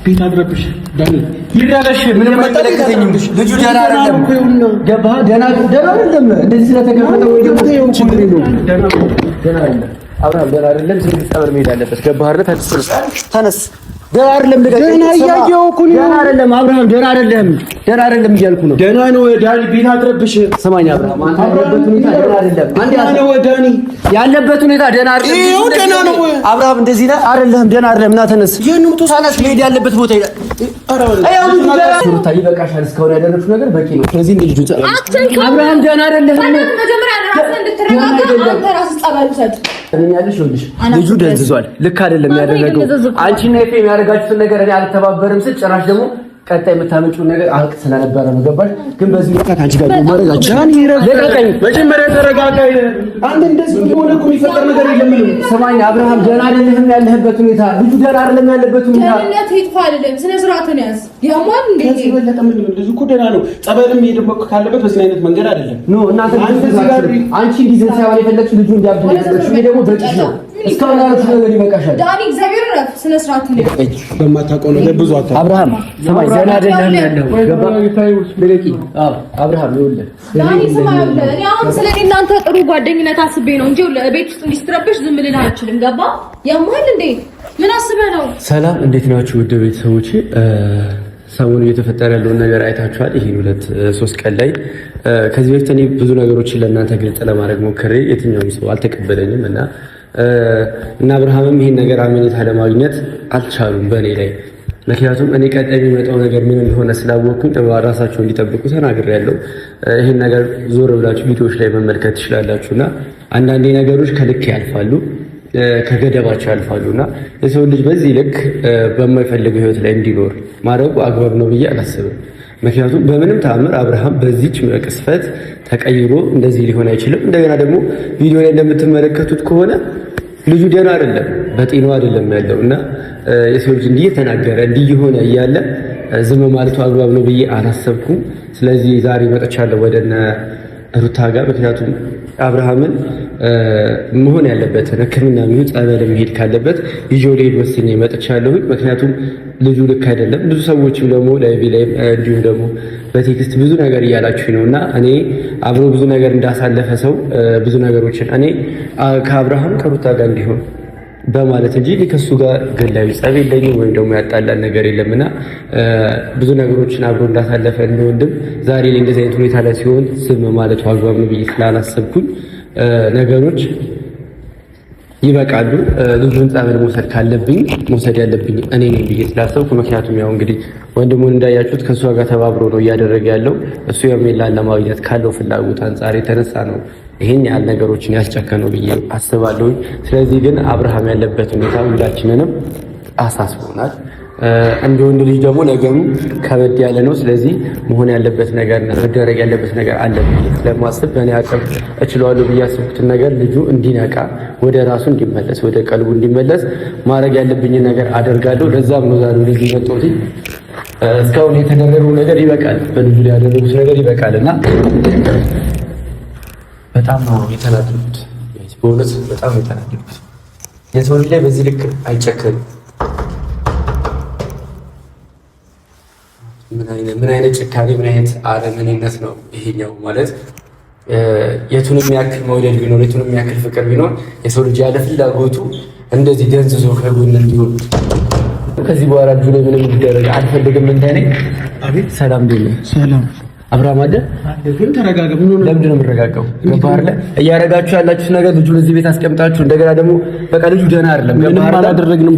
ቤት አድረብሽ ዳኒ ይራለሽ ምንም አይመለከተኝም። ልጁ ደህና አይደለም። ገባህ? ደህና አይደለም። እንደዚህ ስለተቀመጠ ወይ ደግሞ ችግር የለውም። ደህና አይደለም። አብርሃም ደህና አይደለም። ስለዚህ ጸበል መሄድ አለበት። ገባህ አይደል? ተነስ። ደህና አይደለም። ደህና እያየሁ እኮ ነው። ደህና አይደለም አብርሃም፣ ደህና አይደለም። ደህና አይደለም እያልኩ ነው። ደህና ነው ዳኒ። ቤት አድረብሽ። ስማኝ አብርሃም፣ አንተ ያለበት ሁኔታ ደህና አይደለም። አንዴ ነው ዳኒ ያለበት ሁኔታ ደህና አይደለም። ይኸው ደህና ነው አብርሃም፣ እንደዚህ ነህ አይደለም? ደህና አይደለም። ና ተነስ። ተነስ፣ መሄድ ያለበት ቦታ ይላል። ሩታ ይበቃሻል። እስካሁን ያደረግሽው ነገር በቂ ነው። ስለዚህ እንደ ልጁ አብርሃም ደህና አይደለም። መጀመሪያ ራስህን እንድትረጋጋ አንተ ራስህ ጸበል ውሰድ። ልጁ ደንዝዟል። ልክ አይደለም ያደረገው። አንቺና ኤፍሬም ያደረጋችሁትን ነገር እኔ አልተባበርም ስል ጭራሽ ደግሞ ቀጣይ የምታመጪውን ነገር አልቅ ስለነበረ ነው። ገባሽ? ግን በዚህ ወጣት አንቺ ጋር ማረጋችሁ ለቀቀኝ። መጀመሪያ ተረጋጋ። አንተ እንደዚህ ሆነ እኮ የሚፈጠር ነገር የለም። ስማኝ አብርሃም፣ ደህና አይደለም ያለህበት ሁኔታ። ልጁ ደህና አይደለም ያለበት ሁኔታ። ደህንነት ይጥፋ አይደለም። ስነ ስርዓትን ያዝ። ያማን እንዴ ከዚህ በለጠ ምን ልጁ እኮ ደህና ነው። ጸበልም ሄደው ካለበት በዚህ አይነት መንገድ አይደለም። ኖ እናንተ አንቺ እንዲዘን ሳይሆን የፈለግሽው ልጁ እንዲያብድ ነው። ይሄ ደግሞ በቂሽ ነው። እስካሁን ያሉት ነገር ይበቃሻል። ዳኒ እግዚአብሔር ረፍ ስነ ስርዓት ነው። በማታውቀው ነገር ብዙ አታውቅም። አብርሃም ስማኝ፣ ደህና አይደለም ያለው። ገባ? ለቂ አብርሃም ይኸውልህ፣ ዳኒ ስማኝ፣ እኔ አሁን ስለኔ እናንተ ጥሩ ጓደኝነት አስቤ ነው እንጂ ቤት ውስጥ እንዲስትረብሽ ዝም ልልህ አልችልም። ገባ? ያማል እንዴ? ምን አስበህ ነው? ሰላም፣ እንዴት ናችሁ ውድ ቤተሰቦቼ? ሰሞኑን እየተፈጠረ ያለውን ነገር አይታችኋል። ይሄን 2-3 ቀን ላይ ከዚህ በፊት እኔ ብዙ ነገሮችን ለእናንተ ግልጽ ለማድረግ ሞክሬ የትኛውም ሰው አልተቀበለኝም እና አብርሃምም ይሄን ነገር አመኔታ ለማግኘት አልቻሉም በእኔ ላይ። ምክንያቱም እኔ ቀጣይ የሚመጣው ነገር ምን እንደሆነ ስላወቅኩኝ ራሳቸው እንዲጠብቁ ተናግሬያለሁ። ይሄን ነገር ዞር ብላችሁ ቪዲዮዎች ላይ መመልከት ትችላላችሁና አንዳንዴ ነገሮች ከልክ ያልፋሉ፣ ከገደባቸው ያልፋሉና የሰው ልጅ በዚህ ልክ በማይፈልገው ህይወት ላይ እንዲኖር ማድረጉ አግባብ ነው ብዬ አላስብም። ምክንያቱም በምንም ተአምር አብርሃም በዚች ቅስፈት ተቀይሮ እንደዚህ ሊሆን አይችልም። እንደገና ደግሞ ቪዲዮ ላይ እንደምትመለከቱት ከሆነ ልጁ ደህና አይደለም፣ በጤናው አይደለም ያለው እና የሰው ልጅ እንዲህ ተናገረ እንዲህ የሆነ እያለ ዝም ማለቱ አግባብ ነው ብዬ አላሰብኩም። ስለዚህ ዛሬ መጥቻለሁ ወደነ ሩታ ጋር። ምክንያቱም አብርሃምን መሆን ያለበትን ሕክምና የሚሆን ጸበል መሄድ ካለበት ይዤው ልሄድ ወስኜ መጥቻለሁ። ምክንያቱም ልጁ ልክ አይደለም። ብዙ ሰዎችም ደግሞ ላይቭ ላይ እንዲሁም ደግሞ በቴክስት ብዙ ነገር እያላችሁ ነውና እኔ አብሮ ብዙ ነገር እንዳሳለፈ ሰው ብዙ ነገሮችን እኔ ከአብርሃም ከሩታ ጋር እንዲሆን በማለት እንጂ ከሱ ጋር ገላዊ ጸብ የለኝም ወይም ደግሞ ያጣላል ነገር የለምና ብዙ ነገሮችን አብሮ እንዳሳለፈ እንደወንድም ዛሬ ላይ እንደዚህ አይነት ሁኔታ ላይ ሲሆን ዝም ማለቱ አግባብ ነው ብዬ ስላላሰብኩኝ ነገሮች ይበቃሉ። ልጁን ጸበል መውሰድ ካለብኝ መውሰድ ያለብኝ እኔ ነኝ ብዬ ስላሰብኩ፣ ምክንያቱም ያው እንግዲህ ወንድሙን እንዳያችሁት ከእሷ ጋር ተባብሮ ነው እያደረገ ያለው። እሱ የሜላን ለማግኘት ካለው ፍላጎት አንጻር የተነሳ ነው ይሄን ያህል ነገሮችን ያስጨከነው ብዬ አስባለሁ። ስለዚህ ግን አብርሃም ያለበት ሁኔታ ሁላችንንም አሳስቦናል። እንደ ወንድ ልጅ ደግሞ ነገሩ ከበድ ያለ ነው። ስለዚህ መሆን ያለበት ነገር መደረግ ያለበት ነገር አለ ብዬ ስለማስብ በእኔ አቅም እችላለሁ ብዬ ያስብኩትን ነገር ልጁ እንዲነቃ፣ ወደ ራሱ እንዲመለስ፣ ወደ ቀልቡ እንዲመለስ ማድረግ ያለብኝን ነገር አደርጋለሁ። ለዛም ነው ዛሬ ልጅ መጥቶት እስካሁን የተደረገው ነገር ይበቃል፣ በልጁ ላይ ያደረጉት ነገር ይበቃልና በጣም ነው የተናደድኩት። በእውነት በጣም ነው የተናደድኩት። የሰው ልጅ ላይ በዚህ ልክ አይጨክርም። ምን አይነት ጭካኔ፣ ምን አይነት አረመኔነት ነው ይሄኛው! ማለት የቱንም ያክል መውደድ ቢኖር፣ የቱንም ያክል ፍቅር ቢኖር የሰው ልጅ ያለ ፍላጎቱ እንደዚህ ደንዝዞ ከጎን እንዲሆን ከዚህ በኋላ ልጁ ላይ ምንም ይደረግ አልፈልግም። እንደኔ አቤት። ሰላም ደለ ሰላም አብርሃም አለ ግን ተረጋጋ። ለምንድን ነው የምረጋጋው? ገባህ አይደለ? እያረጋችሁ ያላችሁት ነገር ልጁን እዚህ ቤት አስቀምጣችሁ እንደገና ደግሞ በቃ ልጁ ደህና አይደለም። ገባህ አይደለ? አላደረግንም።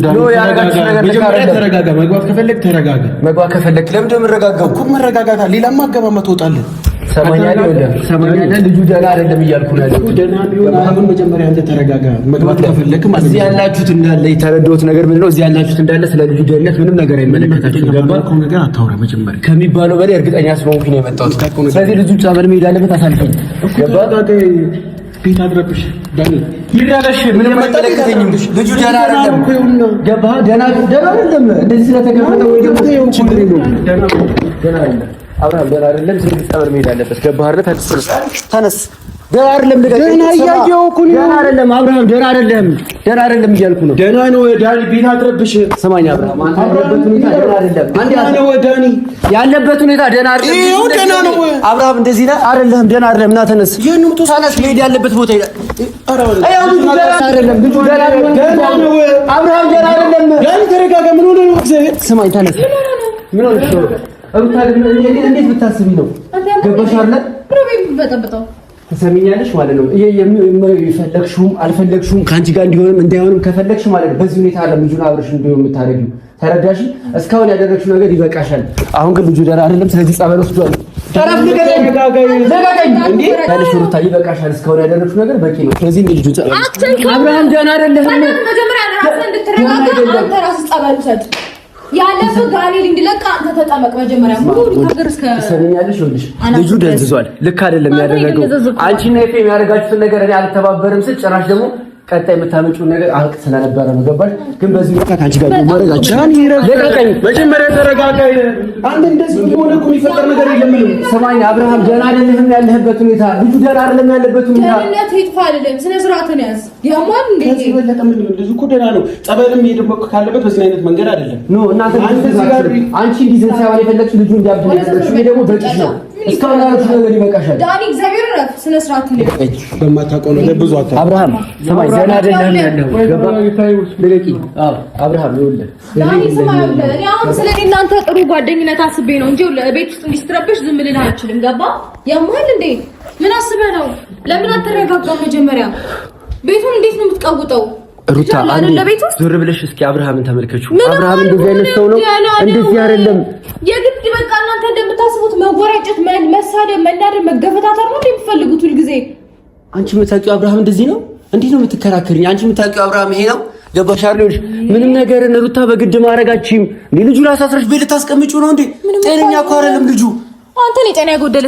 ተረጋጋ። መግባት ከፈለክ ተረጋጋ። መግባት ከፈለክ ለምንድን ነው የምረጋጋው? እኮ መረጋጋታ ሌላማ አገባማ ትወጣለህ። ሰማኛለህ። ልጁ ደህና አይደለም እያልኩ ነው ያለሁት። ደህና ቢሆን አሁን መጀመሪያ አንተ ተረጋጋ። መግባት ከፈለክም እዚህ ያላችሁት እንዳለ የተረዳሁት ነገር ምንድን ነው? እዚህ ያላችሁት እንዳለ ስለ ልጁ ደህንነት ምንም ነገር አይመለከታችሁም። ገባህ? ነገር አታውራ። መጀመሪያ ከሚባለው በላይ እርግጠኛ ስለሆንኩኝ ነው የመጣሁት። ስለዚህ ልጁ ጸበል መሄድ አለበት። አሳልፈኝ። ገባህ? ቤት አድረብሽ ዳኒ ይራለሽ ምንም አይመለከተኝም። ልጁ ደህና አይደለም። ገባህ? ደህና አይደለም። እንደዚህ ስለተቀመጠ ወይ ደግሞ ችግር የለውም። ደህና አይደለም አብርሃም፣ ደህና አይደለም። ስለዚህ ጸበል መሄድ አለበት። ገባህ አይደል? ተነስ ደህና አይደለም። ደህና እያየሁ እኮ ነው። ደህና አይደለም አብርሃም፣ ደህና አይደለም፣ ደህና አይደለም እያልኩ ነው። ደህና ነው ዳኒ፣ ቤት አትረብሽ። ስማኝ አብርሃም፣ አንተ ያለበት ሁኔታ ደህና አይደለም። ደህና ነው ዳኒ፣ ያለበት ሁኔታ ደህና አይደለም። ይኸው ደህና ነው አብርሃም፣ እንደዚህ ነህ አይደለም? ደህና አይደለም። ና ተነስ፣ ተነስ፣ መሄድ ያለበት ቦታ ሄዳ። አይደለም ልጁ ደህና ነው አብርሃም፣ ደህና አይደለም። ዳኒ ተረጋጋ። ምን ሆነ ነው? እግዚአብሔር ስማኝ፣ ተነስ። ምን ሆነ ነው? ሩታ እንዴት ብታስቢ ነው? ገባሽ አይደል? ፕሮብሌም በጠብጠው ትሰሚኛለሽ ማለት ነው። ይሄ የፈለግሽውም አልፈለግሽውም ከአንቺ ጋር እንዲሆንም እንዳይሆንም ከፈለግሽ ማለት ነው በዚህ ሁኔታ አለ ልጁን አብረሽ እንዲሆን የምታደርጊው። ተረዳሽ? እስካሁን ያደረግሽው ነገር ይበቃሻል። አሁን ግን ልጁ ደህና አይደለም። ስለዚህ ጸበል ወስዷል። ተረፍ ንገረኝ እንዴ ያለሽ ሩታ ይበቃሻል። እስካሁን ያደረግሽው ነገር በቂ ነው። ስለዚህ እንደ ልጁ ጸበል አብርሃም ደህና አይደለም። መጀመሪያ ራስህን እንድትረጋጋ አንተ ራስህ ጸበል ውሰድ። ያለፈው ጋኔል እንዲለቃ አንተ ተጠመቅ። መጀመሪያ ሙሉ ነገር እስከ ሰሚኛለሽ ይኸውልሽ ልጁ ደንዝዟል። ልክ አይደለም ያደረገው። አንቺና ኤፍሬም የሚያደርጋችሁትን ነገር እኔ አልተባበርም ስል ጭራሽ ደግሞ ቀጣይ የምታመጪውን ነገር አልቅ ስለነበረ ነው። ገባሽ? ግን በዚህ ወጣ ካንቺ ጋር ማረጋችሁ ለቀቀኝ። መጀመሪያ ተረጋጋ። አንተ እንደዚህ ሆነ እኮ የሚፈጠር ነገር የለም። ሰማኝ አብርሃም፣ ደህና አይደለም ያለህበት ሁኔታ። ልጁ ደህና አይደለም ያለበት ሁኔታ። ደህንነት ይጥፋ አይደለም። ስነ ስርዓትን ያዝ። ያማን እንዴ ከዚህ በለጠ ምን ነው? ልጁ እኮ ደህና ነው። ጸበልም እየደመቀ ካለበት በዚህ አይነት መንገድ አይደለም። ኖ እናንተ አንቺ እንዲዘን ሳይሆን የፈለግሽ ልጁ እንዲያብድ ነው ያደረግሽ። ይሄ ደግሞ በቂሽ ነው። እስካሁን ያለሽ ነገር ይበቃሻል። ዳኒ እግዚአብሔር ረፍ ስነ ስርዓትን ያዝ። በማታውቀው ነገር ብዙ አታውቅም። አብርሃም ሰማኝ ደህና አይደለም ያለው ገባ ለቂ አብርሃም ይኸውልህ ዳኒ ሰማኝ አለ። እኔ አሁን ስለኔ እናንተ ጥሩ ጓደኝነት አስቤ ነው እንጂ ቤት ውስጥ እንዲስትረብሽ ዝም ልልህ አልችልም። ገባ? ያማል እንዴ? ምን አስበህ ነው? ለምን አትረጋጋም? መጀመሪያ ቤቱን እንዴት ነው የምትቀውጠው? ሩታ ዞር ብለሽ እስኪ አብርሃምን ተመልከቹ። አብርሃም እንደዚህ አይነት ሰው ነው? እንደዚህ አይደለም። የግድ በቃ እናንተ እንደምታስቡት መወራጨት፣ መሳደብ፣ መናደር፣ መገፈታተር ነው እንደምትፈልጉት ሁልጊዜ። አንቺ የምታውቂው አብርሃም እንደዚህ ነው? እንዴት ነው የምትከራከሪኝ? አንቺ የምታውቂው አብርሃም ይሄ ነው? ገባሽ አይደል? ምንም ነገር ሩታ በግድ ማረጋችም ልጁን አሳስረሽ ቤት ልታስቀምጪው ነው እንዴ? ጤነኛ እኮ አይደለም ልጁ። አንተ ነህ ጤና የጎደለ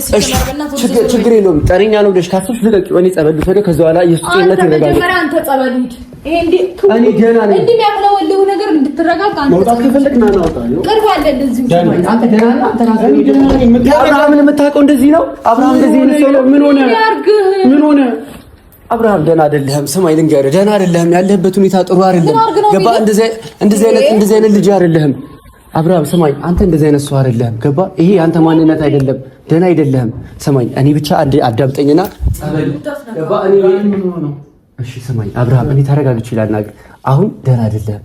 ችግር የለውም። ጤነኛ ነው ብለሽ ካሰብሽ ልቀቂው። እኔ ጸበል ልውሰደው። ከዛ በኋላ የእሱ ጤንነት ይረጋጋል። መጀመሪያ አንተ ጸበል ሂድ። ይሄ እኔ ደህና ነኝ። እንዲህ የሚያምለወልው ነገር እንድትረጋጋ አንተ መውጣት ከፈለክ ና አውጣ። ቅርብ አለ እንደዚህ አንተ ደህና ነህ። አንተ ራስህ ደህና ነህ። አብርሃምን የምታውቀው እንደዚህ ነው? አብርሃም እንደዚህ ነው ሰው ነው? ምን ሆነ? አብርሃም ደህና አይደለህም። ስማኝ ልንገርህ፣ ደህና አይደለህም። ያለህበት ሁኔታ ጥሩ አይደለም። ገባ? እንደዚህ አይነት ልጅ አይደለህም። አብርሃም ስማኝ፣ አንተ እንደዚህ አይነት ሰው አይደለህም። ገባ? ይሄ አንተ ማንነት አይደለም። ደህና አይደለህም። ስማኝ፣ እኔ ብቻ አዳምጠኝና ገባ? እሺ ስማኝ አብርሃም፣ እኔ ተረጋግቼ ላናግር። አሁን ደህና አይደለህም።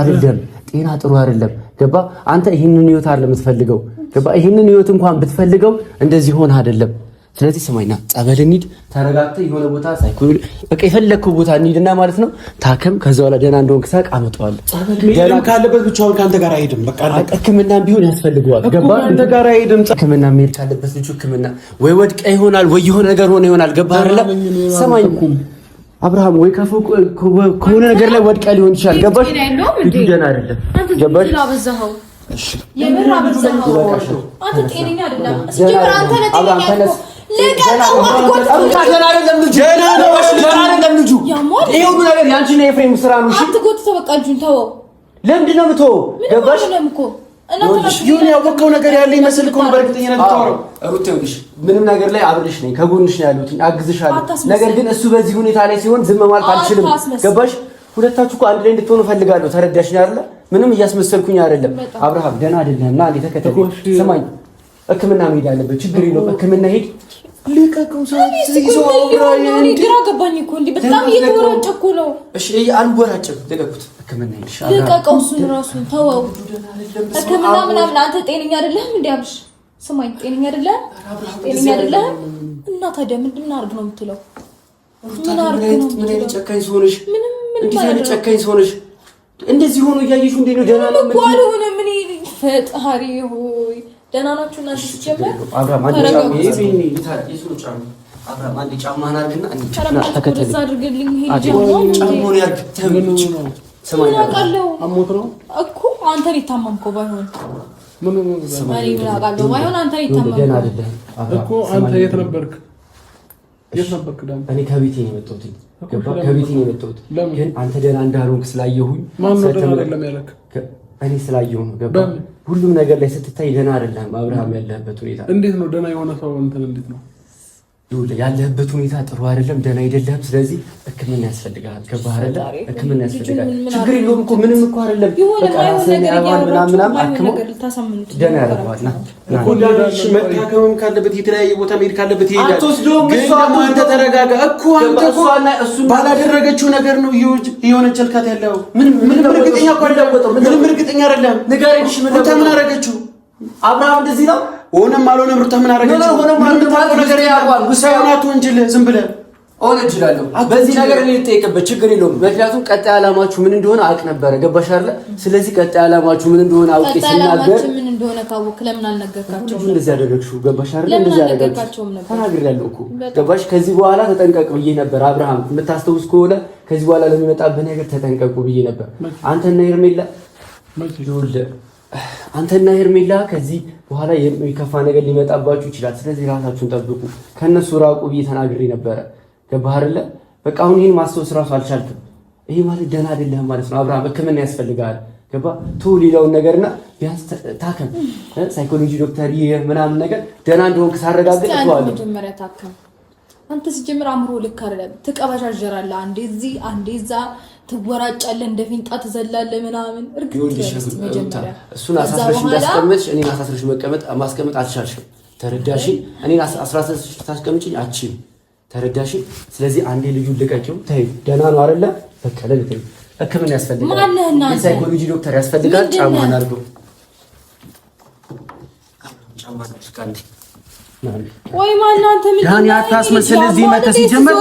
አይደለም፣ ጤና ጥሩ አይደለም። ገባ? አንተ ይሄንን ህይወት አይደለም የምትፈልገው። ገባ? ይሄንን ህይወት እንኳን ብትፈልገው እንደዚህ ሆነ አይደለም። ስለዚህ ስማኝና ጸበል እንሂድ፣ ተረጋግተህ የሆነ ቦታ ሳይኮል በቃ የፈለግከው ቦታ እንሂድና ማለት ነው ታከም። ከዛ በኋላ ደህና እንደሆንክ ሳቅ አመጣዋለሁ። ደህና ካለበት ብቻውን ካንተ ጋር አይሄድም። በቃ ሕክምናም ቢሆን ያስፈልገዋል። ገባ? ካንተ ጋር አይሄድም። ሕክምና መሄድ ካለበት ልጁ ሕክምና ወይ ወድቀ ይሆናል ወይ የሆነ ነገር ሆነ ይሆናል። ገባ አይደለ? ስማኝ አብርሃም፣ ወይ ከፎቅ ከሆነ ነገር ላይ ወድቀ ሊሆን ይችላል። ገባሽ? ልጁ ደህና አይደለም። ገባሽ? እሺ የምር አበዛኸው። አንተ ጤነኛ አይደለም። ሲጀምር አንተ ነህ ጤነኛ ይሄ ሁሉ ነገር ያንቺና የኤፍሬም ስራ ነው። አትጎትተው፣ በቃ ልጁን ተወው። ለምንድን ነው የምትወው? ገባሽ? ይሁን ያወቀው ነገር ያለ ይመስል እኮ በእርግጠኝነት ተወው። ሩት ይኸውልሽ፣ ምንም ነገር ላይ አብሬሽ ነኝ፣ ከጎንሽ ነው ያሉት፣ አግዝሻለሁ። ነገር ግን እሱ በዚህ ሁኔታ ላይ ሲሆን ዝም ማለት አልችልም። ገባሽ? ሁለታችሁ እኮ አንድ ላይ እንድትሆኑ ፈልጋለሁ። ተረዳሽኝ አይደለ? ምንም እያስመሰልኩኝ አይደለም። አብርሃም ደህና አይደለም። ና ተከተል። ስማኝ፣ ሕክምና መሄድ አለበት። ችግር የለውም። ሕክምና ሄድ። ልቀቀው። ግራ ገባኝ እኮ እንዴ! በጣም እየተወራጨኩ ነው። እሺ አልወራጨም። ልቀቁት። ሕክምና ሄድ። ልቀቀው። እሱን ራሱን ተወው። ሕክምና ምናምን አንተ ጤነኛ አይደለህም እንዴ? አብሽ ስማኝ፣ ጤነኛ አይደለህም። እና ታዲያ ምንድን አድርግ ነው የምትለው? ምን አድርግ ነው? ምን አይነት ጨካኝ ሰው ነሽ? ምን አይነት ጨካኝ ሰው ነሽ? እንደዚህ ሆኖ እያየሽው እንዴት ነው? ደህና ነው እኮ አልሆነ። ምን ፈጣሪ ሆይ ደህና ናችሁ እናንተ? ሲጀመር አብርሃም አንድ ጫማ ይሄን ይታዲሱ ጫማ አብርሃም አንድ ጫማ አድርግና ተከተል። አድርግልኝ። ጫማውን ያርግ። ተምቹ ሰማኝ አውቃለሁ። አሞት ነው እኮ አንተ የታመምከው ባይሆን ምን ሰማኝ ምን አውቃለሁ። ባይሆን አንተ የታመምከው ደህና አይደለም እኮ። አንተ የት ነበርክ? እኔ ከቤቴ ነው የመጣሁት። ከቤቴ ነው የመጣሁት። ግን አንተ ደህና እንዳልሆንክ ስላየሁኝ ማን ነው ደህና አይደለም ያለክ? እኔ ስላየሁ ነው። ገባ? ሁሉም ነገር ላይ ስትታይ ደህና አይደለም አብርሃም። ያለህበት ሁኔታ እንዴት ነው? ደህና የሆነ ሰው እንትን እንዴት ነው? ያለህበት ሁኔታ ጥሩ አይደለም፣ ደህና አይደለም። ስለዚህ ሕክምና ያስፈልጋል። ገባህ አይደለ? ሕክምና ያስፈልጋል። ችግር የለውም እኮ ምንም እኮ አይደለም። በቃ ራስህን ያባል ምናምን አክሞ ደህና ያደርገዋል። ና መታከምም ካለበት የተለያየ ቦታ መሄድ ካለበት ይሄዳል። ግን ደግሞ አንተ ተረጋጋ እኮ አንተ እኮ ባላደረገችው ነገር ነው እየወነጀልካት ያለው። ምንም እርግጠኛ እኮ አይደለም። ምንም እርግጠኛ አይደለም። ንገረኝ። ምን አደረገችው? አብርሃም እንደዚህ ነው ሆነም አልሆነም ሩታ ምን አደረገች? ምን ነገር ያቋል ውሳኔቱ እንጂ ዝም ብለህ ሆነ እችላለሁ። በዚህ ነገር እኔ ልጠይቅበት ችግር የለውም። ምክንያቱም ቀጣይ ዓላማችሁ ምን እንደሆነ አውቅ ነበረ። ገባሽ አይደለ? ስለዚህ ቀጣይ ዓላማችሁ ምን እንደሆነ አውቄ ስናገር ምን እንደሆነ ካወቅ ለምን አልነገርካቸውም? እንደዚህ ያደረግሽው ገባሽ አይደለ? እንደዚህ ያደረግሽው ተናግሬያለሁ እኮ ገባሽ? ከዚህ በኋላ ተጠንቀቅ ብዬ ነበር። አብርሃም የምታስተውስ ከሆነ ከዚህ በኋላ ለሚመጣብህ ነገር ተጠንቀቁ ብዬ ነበር። አንተና ሄርሜላ አንተና ሄርሜላ ከዚህ በኋላ የሚከፋ ነገር ሊመጣባችሁ ይችላል። ስለዚህ ራሳችሁን ጠብቁ፣ ከነሱ ራቁ ብዬ ተናግሬ ነበረ። ገባህ አይደለ? በቃ አሁን ይሄን ማስተውስ ራሱ አልቻልክም። ይሄ ማለት ደህና አይደለህም ማለት ነው። አብርሃም ሕክምና ያስፈልጋል። ገባ ቶ ሌላውን ነገርና ቢያንስ ታከም፣ ሳይኮሎጂ ዶክተር ምናምን ነገር ደህና እንደሆንክ ሳረጋግጥ ተዋለሁ። መጀመሪያ ታከም። አንተ ሲጀምር አምሮ ልክ አይደለም። ትቀባሻጀራለህ፣ አንዴ እዚህ አንዴ እዛ ትወራጫለህ፣ እንደ ፊንጣ ትዘላለህ ምናምን። እርግጥ መጀመሪያ እሱን አሳስረሽ እንዳስቀምጥሽ እኔን አሳስረሽ ማስቀመጥ አልቻልሽም። ተረዳሽ? እኔን አሳስረሽ ታስቀምጪኝ አትችይም። ተረዳሽ? ስለዚህ አንዴ ልጁን ልቀቂው። ተይው፣ ደህና ነው አይደለ? በቃ ለልተይ ሕክምና ያስፈልጋል። ሳይኮሎጂ ዶክተር ያስፈልጋል። ጫማህን አድርገው። ጫማህን አድርገው። ወይ ማን አንተ ምን ያን ያታስመስል እዚህ መተህ ሲጀመር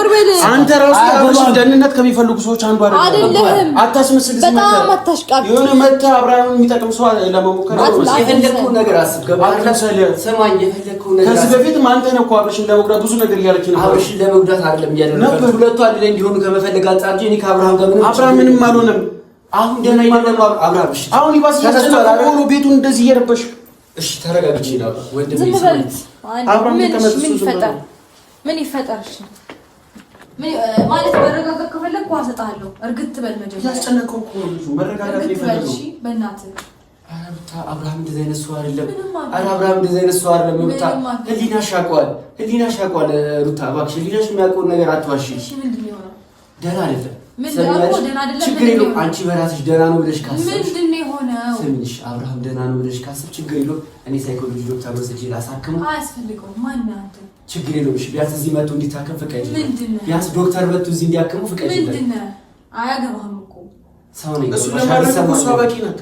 አንተ ራሱ አብርሽ ደህንነት ከሚፈልጉ ሰዎች አንዱ አይደለም። አታስመስል እዚህ መተህ በጣም አታሽቃብ። የሆነ መተህ አብርሃምን የሚጠቅም ሰው ለመሞከር የፈለግከውን ነገር አስብ። ገባህ? ሰማኝ። የፈለግከውን ነገር ከዚህ በፊትም አንተ ነው እኮ አብርሽን ለመጉዳት ብዙ ነገር እያለች ነው። አብርሽን ለመጉዳት አይደለም እያደረገ ሁለቱ አንድ ላይ እንዲሆኑ ከመፈለግ አንፃር እንጂ እኔ ከአብርሃም ጋር ምንም አልሆነም። አሁን ደህና አይደለም አብርሃም። እሺ አሁን ይባስ ያስተካክሉ ቤቱን እንደዚህ እየረበሽ። እሺ ተረጋግቼ ነው ወንድሜ። ምን ይፈጠር? እሺ ማለት መረጋጋት ከፈለክ ኳስ እሰጥሃለሁ። እርግጥ በል መጀመሪያ ያስጨነቀው እኮ ልጁ መረጋጋት ይፈልጋል። እሺ በእናትህ አብርሃም እንደዚህ አይነት ሰው አይደለም። አብርሃም እንደዚህ አይነት ሰው አይደለም። ሩታ ህሊናሽ ያውቀዋል። ሩታ እባክሽ ህሊናሽ የሚያውቀውን ነገር አትዋሺ። እሺ ምንድን ነው የሆነው? ደህና አይደለም። ችግር የለውም። አንቺ በራስሽ ደህና ነው ብለሽ ካሰብሽ ምንድን ነው የሆነው? ስሚሽ አብርሃም ደህና ነው ብለሽ ካሰብሽ ችግር የለውም። እኔ ሳይኮሎጂ ዶክተር ወስጄ ላሳክመው። አያስፈልገውም። ማነው አንተ? ችግር የለውም። እሺ ቢያንስ እዚህ መጥቶ እንዲታከም ፍቀጂለት። ቢያንስ ዶክተር መጥቶ እዚህ እንዲያክመው ፍቀጂለት። ምንድን ነው? አያገባህም እኮ ሰው ነኝ። እሱ ለማድረግ እኮ በቂ ናት።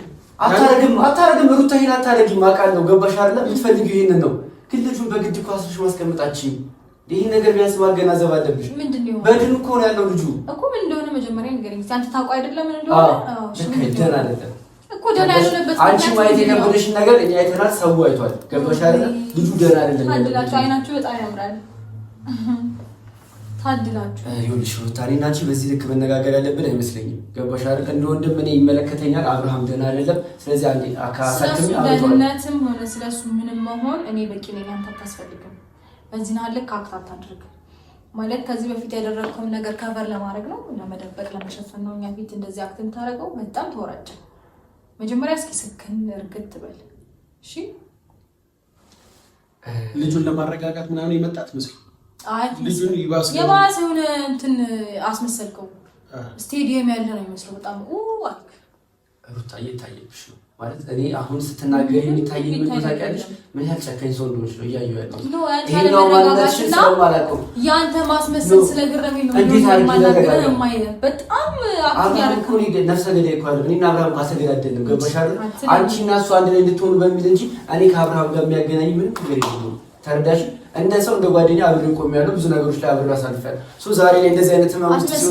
አታረግም ሩታ፣ ይሄን አታረግም። አውቃለሁ። ገባሽ አይደለ? የምትፈልጊው ይሄንን ነው። ግን ልጁን በግድ እኮ አስረሽ ማስቀመጣችኝ ይሄ ነገር ቢያንስ ማገናዘብ አለብሽ። ምንድነው? በድን እኮ ነው ያለው ልጁ እኮ ምን እንደሆነ መጀመሪያ ንገረኝ። አንተ ታውቀው አይደለም ምን እንደሆነ? ደህና አይደለም እኮ ደህና ያለበት አንቺ ማየት የከበደሽን ነገር እኛ አይተናል። ሰው አይቷል። ገባሽ አይደለ? ልጁ ደህና አይደለም። ታድላችሁ፣ አይናችሁ በጣም ያምራል። ታድላችሁ። ይኸውልሽ ሩታኔ እና አንቺ በዚህ ልክ መነጋገር ያለብን አይመስለኝም። ገባሽ አይደለ? እንደ ወንድም እኔ ይመለከተኛል። አብርሃም ደህና አይደለም። ስለዚህ አንዴ አካካከም ደህንነትም ሆነ ስለሱ ምንም መሆን እኔ በቂ ነኝ። አንተ አታስፈልግም። በዚህ ነው ልክ አክት አታድርግ ማለት ከዚህ በፊት ያደረግከውን ነገር ከቨር ለማድረግ ነው፣ ለመደበቅ ለመሸፈን ነው። እኛ ፊት እንደዚህ አክት ታደርገው በጣም ተወራጨ። መጀመሪያ እስኪ ስክን እርግጥ በል እሺ። ልጁን ለማረጋጋት ምናምን የመጣት መስል ልጁን ይባስ የሆነ እንትን አስመሰልከው። ስቴዲየም ያለ ነው የሚመስለው። በጣም አልክ ሩታ እየታየብሽ ነው ማለት እኔ አሁን ስትናገር የሚታየኝ ምን ታውቂያለሽ? ምን ያህል ጨካኝ ሰው እንደሆነች ነው እያየሁ ያለሁት። ይሄኛው ማለትሽን ስለማላውቀው ያንተ ማስመሰል ስለገረመኝ ነው። እንዴት አድርገህ በጣም አክቲያረከው ነፍሰ ገዳይ እኮ አይደለም። እኔና አብርሃም አልተገዳደልንም። ገባሽ አይደል? አንቺ እና እሱ አንድ ላይ እንድትሆኑ በሚል እንጂ እኔ ከአብርሃም ጋር የሚያገናኝ ምንም ነገር የለም። ተረዳሽ? እንደ ሰው እንደ ጓደኛ አብሬ ቆሜያለሁ። ብዙ ነገሮች ላይ አብሬ አሳልፌያለሁ። ዛሬ ላይ እንደዚህ አይነት ማውጣት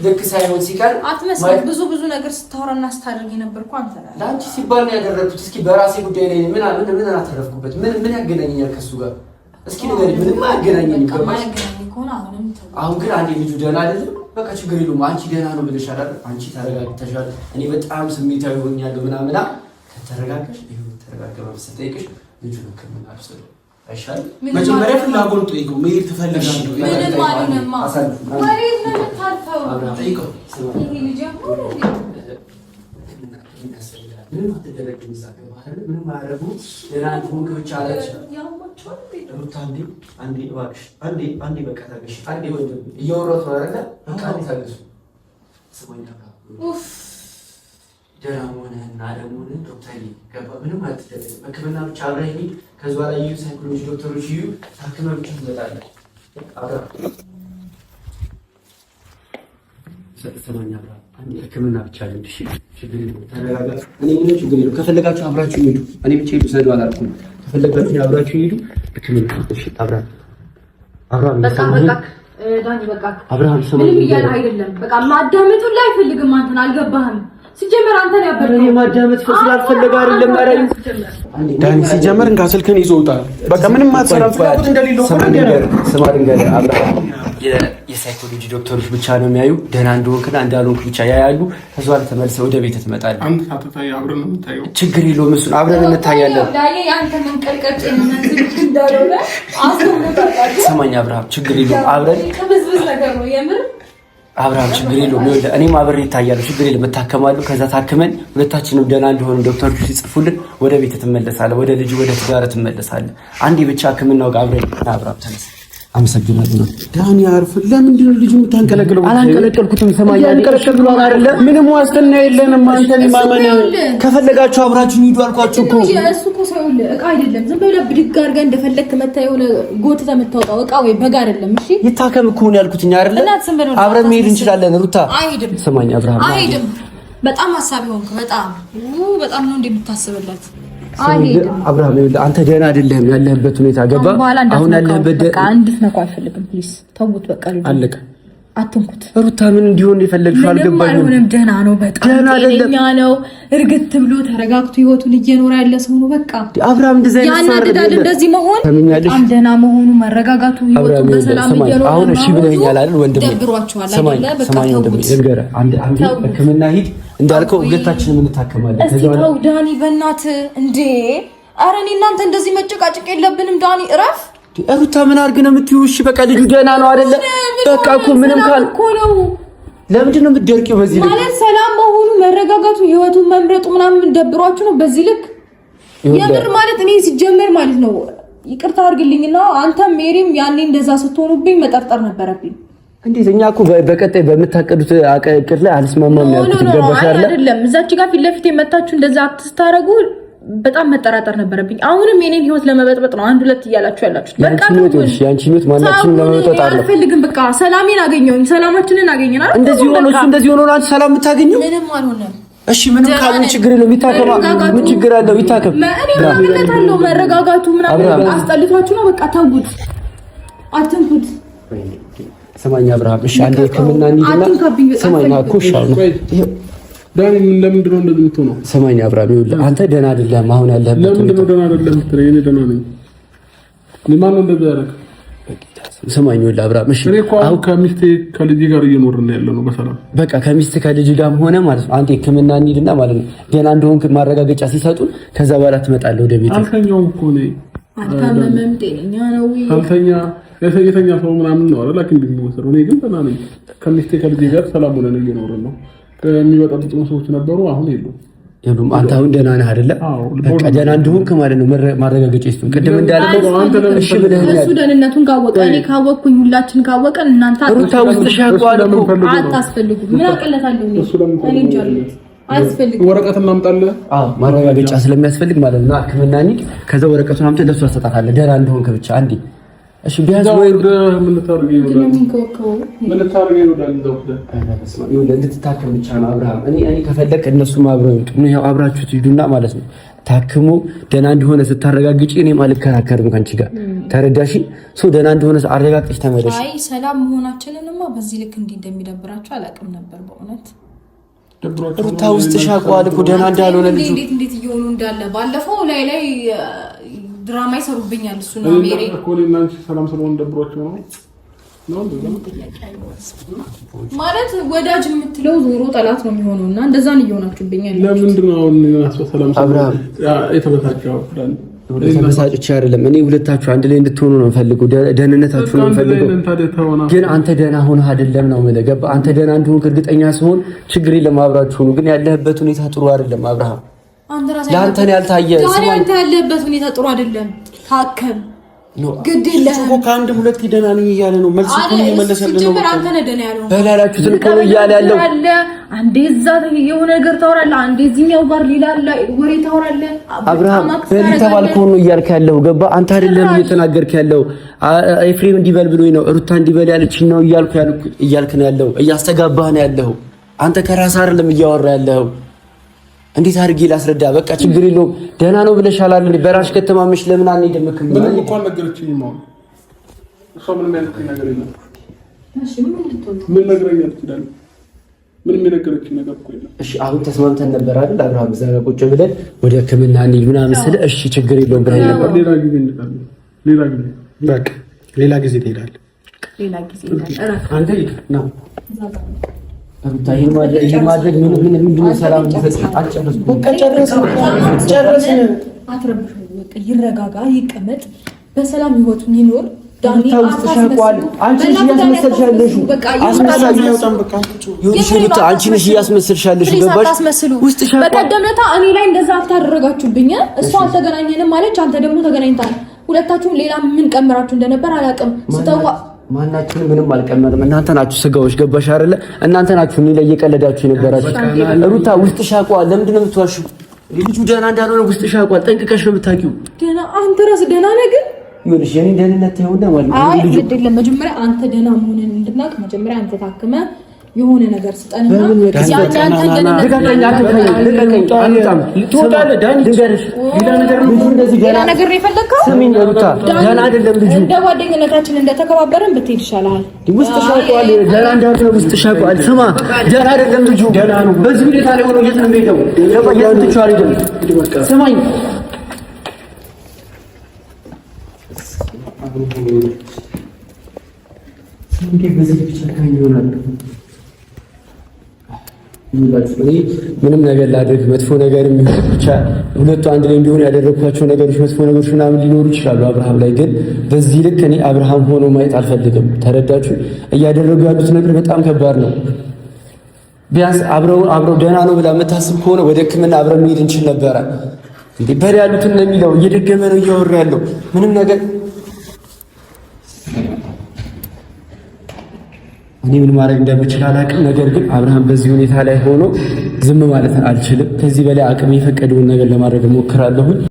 ልክ ሳይሆን ሲቀር አትመስልም። ብዙ ነገር ስታወራና ስታደርግ የነበርኩ አንተ ነህ። ለአንቺ ሲባል ነው ያደረኩት። እስኪ በራሴ ጉዳይ ላይ ምን አተረፍኩበት? ምን ያገናኘኛል ከሱ ጋር? እስኪ ንገሪኝ። ምንም አያገናኘኝም። ገባሽ? አሁን ግን አንዴ ልጁ ደህና አይደለም፣ በቃ ችግር የለውም። አንቺ ደህና ነው ብለሻል አይደል? አንቺ ተረጋግተሻል። እኔ በጣም ስሜታዊ ሆኛለሁ ምናምን። ከተረጋጋሽ ይሁን ተረጋጋ ማለት ስጠይቅሽ ልጁ ነው ከምን አልሰለ አይሻል። መጀመሪያ ፍላጎት ጠይቀው መሄድ ትፈልጋለህ? ምንም ማለትማ ወሬት ነው የምታልፈው። ጠይቀው ይሄ ልጅ ምንም አትደረግም። ምንም አያደርጉ ለናንተ ብቻ አለች። ሩታ አንዴ እባክሽ አንዴ በቃ ታገሽ። አንዴ ወንድም እያወራሁት ነው አይደለ? በቃ አንዴ ታገሱ። ስሞኝ ደህና ሆነህና ደግሞ ዶክተር ገባ ምንም አትደረግም። ሕክምና ብቻ አብረህ ሂድ። ከዛ ላይ ሳይኮሎጂ ዶክተሮች ይዩ ታክመህ ብቻ ትመጣለህ። ሰማኛ ብራ አንዴ ሕክምና ብቻ ነው። እሺ ችግር የለውም ተረጋጋ። እኔ ምንም ችግር የለውም። ከፈለጋችሁ አብራችሁ ሂዱ። እኔ ብቻ ሂዱ ሰዱ አላልኩም። ከፈለጋችሁ አብራችሁ ሂዱ። ሕክምና እሺ አብራም በቃ ዳኒ በቃ አብርሃም ምንም እያለ አይደለም። በቃ ማዳመጡን ላይ አይፈልግም። አንተን አልገባህም። ሲጀመር አንተን ያበረው እኔ ማዳመጥ ስላልፈለገ አይደለም። አረኝ ዳኒ ሲጀመር እንካ ስልክህን ይዞ ውጣ። በቃ ምንም አትሰራም። ፍላጎት እንደሌለው ስማ ድንገር አብርሃም የሳይኮሎጂ ዶክተሮች ብቻ ነው የሚያዩ። ደህና እንደሆንክና እንዳልሆንክ ብቻ ያያሉ። ከዛ በኋላ ተመልሰህ ወደ ቤት ትመጣለህ። አንተ ታተታይ አብረን ነው የምታየው። ችግር የለውም። እሱን አብረን እንታያለን። ያንተ መንቀልቀል ጤንነት እንዳልሆነ አስወጣጣ። ሰማኝ አብርሃም ችግር የለውም። አብረን ከብዝብዝ ነገር ነው የምር አብርሃም ችግር የለውም። እኔም አብሬ እታያለሁ። ችግር የለም። እታከማለሁ። ከዛ ታክመን ሁለታችንም ደህና እንደሆነ ዶክተሮች ሲጽፉልን ወደ ቤት ትመለሳለህ። ወደ ልጅ ወደ ትዳር ትመለሳለህ። አንዴ ብቻ ሕክምናው ጋር አብረን አብርሃም ተነስ። አመሰግናለሁ ዳኒ። አርፍ። ለምንድን ነው ልጁ የምታንቀለቅለው? አላንቀለቀልኩትም። ሰማኝ አንቀለቀልኩ አይደለ? ምንም ዋስትና የለንም። አንተን ማመን ከፈለጋችሁ አብራችሁ ሂዱ አልኳችሁ እኮ። እሱ እኮ ሰው እቃ አይደለም። ዝም ብለህ ብድግ አድርገህ እንደፈለክ መታ የሆነ ጎትተህ የምታወጣው እቃ ወይ በግ አይደለም። እሺ ይታከም እኮ ነው ያልኩትኝ አይደለ? አብረን መሄድ እንችላለን። ሩታ አይሄድም። ሰማኝ አብርሃም አይሄድም። በጣም ሀሳቢ ሆንክ። በጣም ነው እንደምታስብለት አብርሃም አንተ ደህና አይደለህም። ያለህበት ሁኔታ ገባ። አሁን ያለህበት በቃ እንድትነኩ አልፈልግም። ፕሊዝ ተውት። በቃ አለቀ። አትንኩት። ሩታ ምን እንዲሆን የፈለግሽው አልገባኝም። ምንም ደህና ነው። በጣም ጤነኛ ነው። እርግጥ ብሎ ተረጋግቶ ህይወቱን እየኖረ ያለ ሰው ነው። በቃ አብርሃም እንደዚህ ያናድዳል። እንደዚህ መሆን በጣም ደህና መሆኑ መረጋጋቱ ህይወቱን በሰላም እየኖረ አሁን እሺ ብለኸኛል አይደል ወንድሜ? ደብሯቸዋል አይደል? በቃ ወንድሜ ልንገርህ፣ አንድ ሕክምና ሂድ እንዳልከው ሁለታችንም እንታከማለን። እስኪ ተው ዳኒ በእናትህ እንዴ! ኧረ እኔ እናንተ እንደዚህ መጨቃጨቅ የለብንም ዳኒ እረፍ። ሩታ ምን አድርግ ነው የምትይው? እሺ በቃ ልጁ ደህና ነው አይደለ? በቃ እኮ ምንም ካል እኮ ነው። ለምንድን ነው የምትደርቂው? በዚህ ልክ ማለት ሰላም መሆኑ መረጋጋቱ ህይወቱን መምረጡ ምናምን ደብሯችሁ ነው በዚህ ልክ የምር ማለት እኔ ሲጀመር ማለት ነው ይቅርታ አድርግልኝና አንተም ሜሪም ያኔ እንደዛ ስትሆኑብኝ መጠርጠር ነበረብኝ። እንዴት እኛ እኮ በቀጣይ በምታቀዱት አቀቅር ላይ አልስማማም ያልኩት ገባሽ አይደለም። እዛች ጋር ፊት ለፊት የመታችሁ እንደዛ አትስታረጉ በጣም መጠራጠር ነበረብኝ። አሁንም የኔን ህይወት ለመበጥበጥ ነው አንድ ሁለት እያላችሁ ያላችሁት። በቃ ያንቺ ህይወት ማናችንም ለመበጥበጥ አልፈልግም። በቃ ሰላሜን አገኘሁኝ፣ ሰላማችንን አገኘን አይደል? እንደዚህ ሆኖ እሱ እንደዚህ ሆኖ አንቺ ሰላም የምታገኘው ምንም አልሆነም። እሺ ምንም ካሉ ችግር የለውም። ይታከማ ምን ችግር አለው? ይታከም። እኔ ማለት አለው መረጋጋቱ ምናምን አስጠልቷችሁ ነው። በቃ ተውት፣ አትንኩት። ሰማኛ አብርሃም እሺ አንዴ ሕክምና እንሂድና ሰማኛ ኩሻው ነው ዳኒ ምን ለምንድን ነው እንደዚህ የምትሆነው? ሰማኛ አብርሃም ይኸውልህ አንተ ደህና አይደለም። አሁን ያለህበት ለምንድን ነው ደህና አይደለም የምትለኝ? እኔ ደህና ነኝ። ማን ነው እንደዚህ ያደረገ? ሰማኝ ይኸውልህ አብርሃም እሺ አሁን ከሚስቴ ከልጅ ጋር እየኖርን ያለ ነው በሰላም በቃ ከሚስቴ ከልጅ ጋርም ሆነ ማለት ነው። አንተ ሕክምና እንሂድና ማለት ነው ደህና እንደሆንክ ማረጋገጫ ሲሰጡን ከዛ በኋላ ትመጣለህ ወደ ቤት። አልተኛውም እኮ ነኝ። አልታመመም፣ ጤነኛ ነው። አልተኛ የተኛ ሰው ምናምን ነው አይደል? ላኪን እንደሚወሰደው እኔ ግን ደህና ነኝ። ከሚስቴ ከልጅ ጋር ሰላም ሆነን እየኖርን ነው። የሚወጣጡ ሰዎች ነበሩ፣ አሁን የሉም። አንተ አሁን ደህና ነህ አይደለ? በቃ ደህና እንደሆንክ ማለት ነው ማረጋገጫ ይስጡ። ቅድም እንዳልከው እሺ ብለኸኛል። እሱ ደህንነቱን ካወቀ እኔ ካወቅኩኝ ሁላችን ካወቀን እናንተ ሩታ ውስጥ ሻቋል እኮ አታስፈልጉም። ምን አቀለታለሁ እኔ እንጃ አያስፈልግም። ወረቀት እናምጣልህ? አዎ ማረጋገጫ ስለሚያስፈልግ ማለት ነው። ሕክምና እንሂድ፣ ከዛ ወረቀቱን አምጥተህ ለእሱ አሰጣታለህ ደህና እንደሆንክ ብቻ አንዴ። እሺ ቢያንስ ወይ ምን ታርገኝ ነው እንድትታከም ብቻ ነው አብርሃም። እኔ ከፈለክ እነሱም አብረው ይምጡ። ያው አብራችሁ ትሄዱና ማለት ነው ታክሙ ደህና እንደሆነ ስታረጋግጪ እኔም አልከራከርም ከአንቺ ጋር ተረዳሽ? ደህና እንደሆነ አረጋግጠሽ ተመለሽ። አይ ሰላም መሆናችንንማ በዚህ ልክ እንዲህ እንደሚደብራችሁ አላውቅም ነበር በእውነት። ሩታ ውስጥ ሻቋል እኮ ደህና እንዳልሆነ ልጁ እንዴት እየሆኑ እንዳለ ባለፈው ላይ ድራማ ይሰሩብኛል። እሱ ነው ሜሪ እኮ እኔና አንቺ ሰላም ስለሆነ ደብሯቸው ነው ማለት ወዳጅ የምትለው ዞሮ ጠላት ነው የሚሆነውና እንደዛ ነው እየሆናችሁብኛል። ለምንድን ነው አሁን ሰላም አብርሃም የተበሳጨው? ተበሳጭቼ አይደለም። እኔ ሁለታችሁ አንድ ላይ እንድትሆኑ ነው የምፈልገው። ደህንነታችሁ ነው የምፈልገው። ግን አንተ ደህና ሆነህ አይደለም ነው የምልህ። ገባህ? አንተ ደህና እንደሆንክ እርግጠኛ ስሆን ችግር የለም አብራችሁ ነው። ግን ያለህበት ሁኔታ ጥሩ አይደለም አብርሃም። ለአንተ ነው ያልታየ። አንተ ያለበት ሁኔታ ጥሩ አይደለም። ታከም ግድ የለህም እኮ ከአንድ ሁለት ደህና ነኝ እያለ ነው። መልስ እኮ እየመለሰልህ ነው። አንተ ነህ ደህና ያለው በላላችሁትን እኮ ነው እያለ ያለው። አንዴ እዛ የሆነ ነገር ታወራለህ፣ አንዴ እዚህኛው ጋር ሌላ ወሬ ታወራለህ። አብርሃም በዚህ ተባልከው ነው እያልክ ያለው ገባ? አንተ አይደለም እየተናገርክ ያለው። ኤፍሬም እንዲበል ብሎኝ ነው ሩታ እንዲበል ያለችኝ ነው እያልክ ነው ያለው። እያስተጋባህ ነው ያለው። አንተ ከራስህ አይደለም እያወራ ያለው። እንዴት አድርጌ ላስረዳ? በቃ ችግር የለውም ደህና ነው ብለሻል አይደል? በራስሽ ከተማመሽ ለምን አንሄድም? ምንም እንኳን ነገረችኝ ነው እሷ ምንም ያልኩኝ ነገር የለም። እሺ ምን ነገረኛለች ይላል? ምንም የነገረችኝ ነገር እኮ የለም። እሺ አሁን ተስማምተን ነበር አይደል? አብርሃም እዛ ጋር ቁጭ ብለን ወደ ሕክምና እንሂድ ምናምን ስለ እሺ ችግር የለውም ብለህ ነበር። ሌላ ጊዜ እንሄዳለን። በቃ ሌላ ጊዜ ትሄዳለህ። ሌላ ጊዜ እረፍ። አንተ ሂድ ነው ይሄ ማድረግ ምንድን ነው? ሰላም አልጨረስኩም። በቃ ጨረስን። አትረብሽ። በቃ ይረጋጋ፣ ይቀመጥ፣ በሰላም ህይወቱን ይኖር። ዳኒ አስመሰልሻል። አንቺ ነሽ እያስመሰልሻለሽ። አንቺ ነሽ እያስመሰልሻለሽ። ገባሽ? ውስጥሽ በቀደም ዕለት እኔ ላይ እንደዛ አታደረጋችሁብኝ። እሷ አልተገናኘንም ማለች፣ አንተ ደግሞ ተገናኝታል። ሁለታችሁም ሌላ ምን ቀመራችሁ እንደነበር አላውቅም። ስተዋ ማናችሁም ምንም አልቀመርም። እናንተ ናችሁ ስጋዎች። ገባሽ አይደለ? እናንተ ናችሁ እኔ ላይ እየቀለዳችሁ የነበራችሁ። ሩታ ውስጥሽ ያውቀዋል። ለምንድን ነው የምትዋሺው? ልጁ ደህና እንዳልሆነ ውስጥሽ ያውቀዋል። ጠንቅቀሽ ነው የምታውቂው። ደህና አንተ ራስህ ደህና ነህ ግን ይኸውልሽ የኔ ደህንነት ተይውና ማለት ነው። አይ ግድ የለም መጀመሪያ አንተ ደህና መሆንህን እንድናውቅ መጀመሪያ አንተ ታክመህ የሆነ ነገር ስጠንና እንደ ጓደኝነታችን እንደተከባበረን ብትሄድ ይሻላል። ስማ ደህና አይደለም ልጁ። ደህና ነው። በዚህ ሁኔታ ላይ ሆኖ የት ነው የሚሄደው? ስማኝ ምንም ነገር ላድርግ መጥፎ ነገር ብቻ ሁለቱ አንድ ላይ እንዲሆኑ ያደረኳቸው ነገሮች መጥፎ ነገሮች ምናምን ሊኖሩ ይችላሉ አብርሃም ላይ። ግን በዚህ ልክ እኔ አብርሃም ሆኖ ማየት አልፈልግም። ተረዳችሁ? እያደረጉ ያሉት ነገር በጣም ከባድ ነው። ቢያንስ አብረው ደህና ነው ብላ የምታስብ ከሆነ ወደ ሕክምና አብረን መሄድ እንችል ነበረ። እንዴ በል ያሉትን ነው የሚለው። እየደገመ ነው እያወራ ያለው ምንም ነገር እኔ ምን ማድረግ እንደምችል አላውቅም። ነገር ግን አብርሃም በዚህ ሁኔታ ላይ ሆኖ ዝም ማለት አልችልም። ከዚህ በላይ አቅም የፈቀደውን ነገር ለማድረግ እሞክራለሁ።